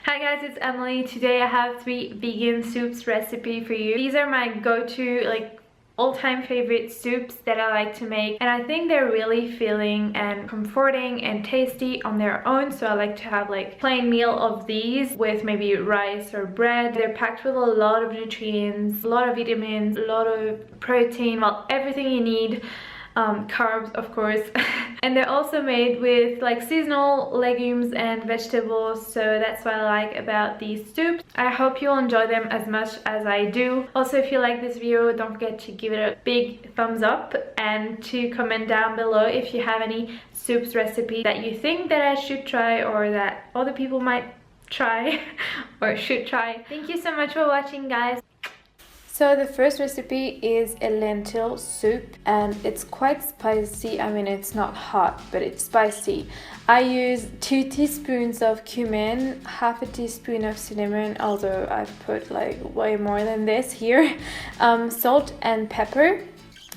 Hi guys, it's Emily. Today I have 3 vegan soups recipe for you. These are my go-to all-time favorite soups that I like to make, and I think they're really filling and comforting and tasty on their own. So I like to have plain meal of these with maybe rice or bread. They're packed with a lot of nutrients, a lot of vitamins, a lot of protein, well, everything you need. Carbs, of course. And they're also made with seasonal legumes and vegetables, so that's what I like about these soups. I hope you'll enjoy them as much as I do. Also, if you like this video, don't forget to give it a big thumbs up and to comment down below if you have any soups recipe that you think that I should try or that other people might try or should try. Thank you so much for watching, guys. So the first recipe is a lentil soup, and it's quite spicy. I mean, it's not hot, but it's spicy. I use 2 teaspoons of cumin, half a teaspoon of cinnamon, although I've put way more than this here, salt and pepper.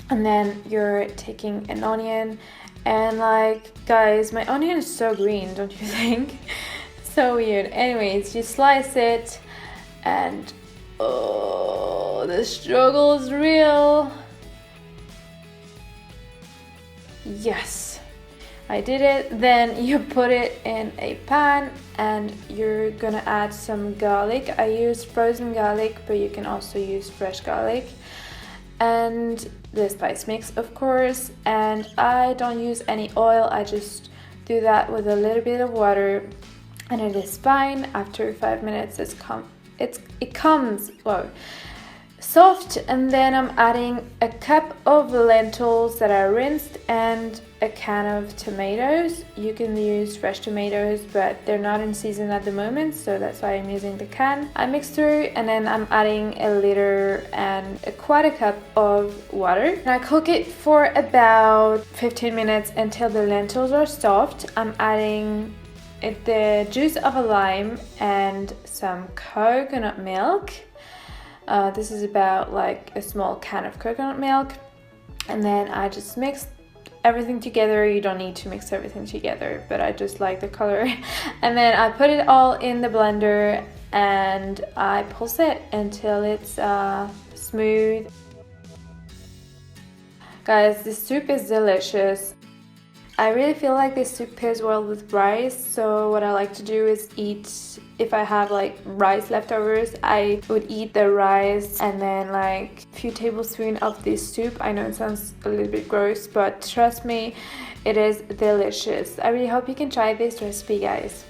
And then you're taking an onion, and guys, my onion is so green, don't you think? So weird. Anyways, you slice it, and oh, the struggle is real. Yes, I did it. Then you put it in a pan and you're gonna add some garlic. I use frozen garlic, but you can also use fresh garlic. And the spice mix, of course. And I don't use any oil. I just do that with a little bit of water, and it is fine. After 5 minutes, it comes soft. And then I'm adding a cup of lentils that are rinsed and a can of tomatoes. You can use fresh tomatoes, but they're not in season at the moment, so that's why I'm using the can. I mix through, and then I'm adding a liter and quite a cup of water, and I cook it for about 15 minutes until the lentils are soft. I'm adding the juice of a lime and some coconut milk. This is about a small can of coconut milk, and then I just mix everything together. You don't need to mix everything together, but I just like the color. And then I put it all in the blender and I pulse it until it's smooth. Guys, this soup is delicious. I really feel like this soup pairs well with rice, so what I like to do is eat, if I have rice leftovers, I would eat the rice and then a few tablespoons of this soup. I know it sounds a little bit gross, but trust me, it is delicious. I really hope you can try this recipe, guys.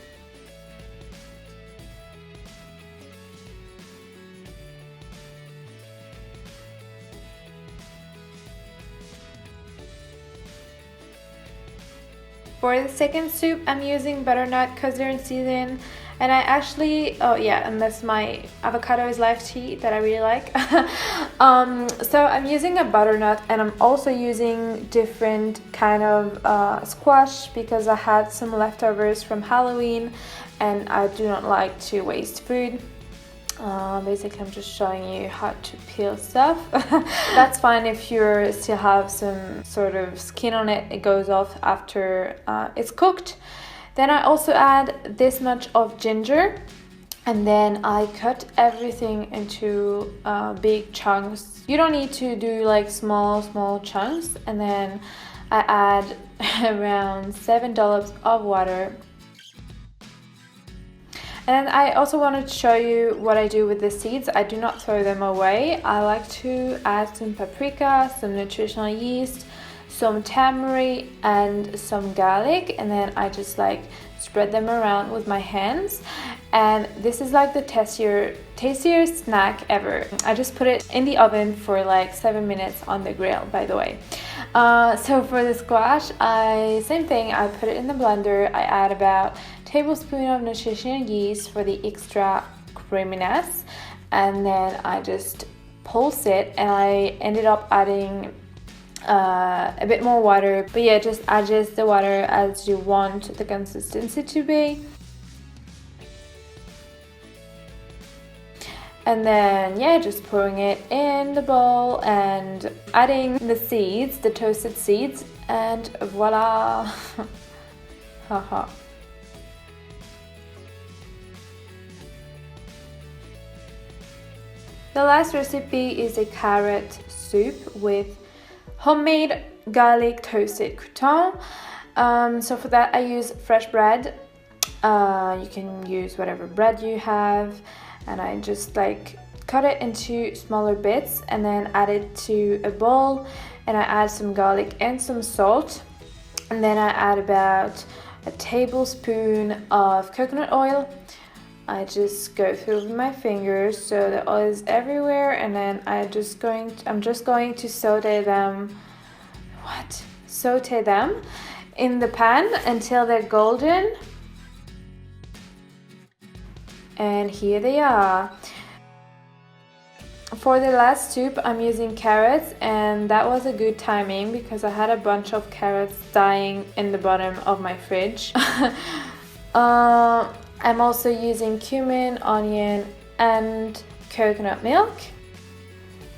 For the second soup, I'm using butternut because they're in season, and I actually, oh yeah, and that's my avocado is live tea that I really like. So I'm using a butternut, and I'm also using different kind of squash because I had some leftovers from Halloween, and I do not like to waste food. Basically, I'm just showing you how to peel stuff. That's fine if you still have some sort of skin on it. It goes off after it's cooked. Then I also add this much of ginger, and then I cut everything into big chunks. You don't need to do small chunks. And then I add around 7 dollops of water. And I also wanted to show you what I do with the seeds. I do not throw them away. I like to add some paprika, some nutritional yeast, some tamari, and some garlic, and then I just spread them around with my hands. And this is the tastiest snack ever. I just put it in the oven for 7 minutes on the grill, by the way. So for the squash, same thing. I put it in the blender. I add about tablespoon of nutritional yeast for the extra creaminess, and then I just pulse it, and I ended up adding a bit more water, but yeah, just adjust the water as you want the consistency to be. And then yeah, just pouring it in the bowl and adding the seeds, the toasted seeds, and voila. Haha. The last recipe is a carrot soup with homemade garlic toasted crouton. So for that I use fresh bread. You can use whatever bread you have, and I just like cut it into smaller bits and then add it to a bowl, and I add some garlic and some salt, and then I add about a tablespoon of coconut oil. I just go through with my fingers so the oil is everywhere, and then I'm just going to saute them in the pan until they're golden. And here they are. For the last soup I'm using carrots, and that was a good timing because I had a bunch of carrots dying in the bottom of my fridge. I'm also using cumin, onion and coconut milk.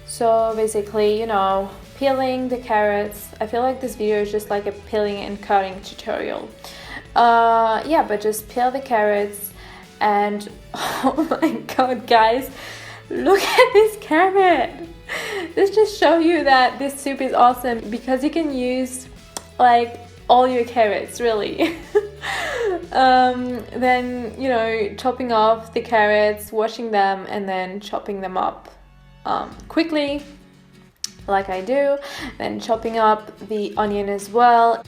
So basically, you know, peeling the carrots. I feel like this video is just like a peeling and cutting tutorial. Yeah, but just peel the carrots and oh my god guys, look at this carrot. This just shows you that this soup is awesome because you can use like all your carrots really. Then, you know, chopping off the carrots, washing them and then chopping them up quickly like I do, then chopping up the onion as well.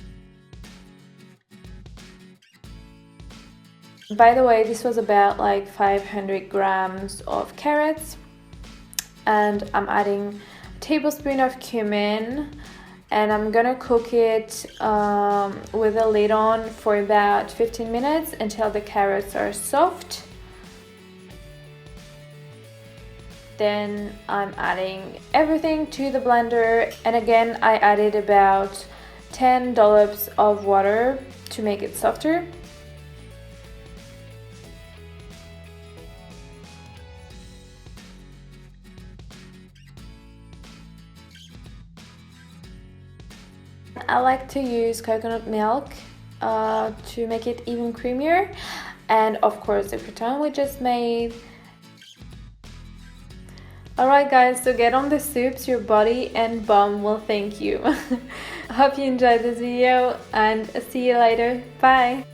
By the way, this was about like 500 grams of carrots, and I'm adding a tablespoon of cumin, and I'm gonna cook it with a lid on for about 15 minutes until the carrots are soft. Then I'm adding everything to the blender, and again I added about 10 dollops of water to make it softer. I like to use coconut milk to make it even creamier, and of course the crouton we just made. Alright guys, so get on the soups, your body and bum will thank you. I hope you enjoyed this video and see you later. Bye!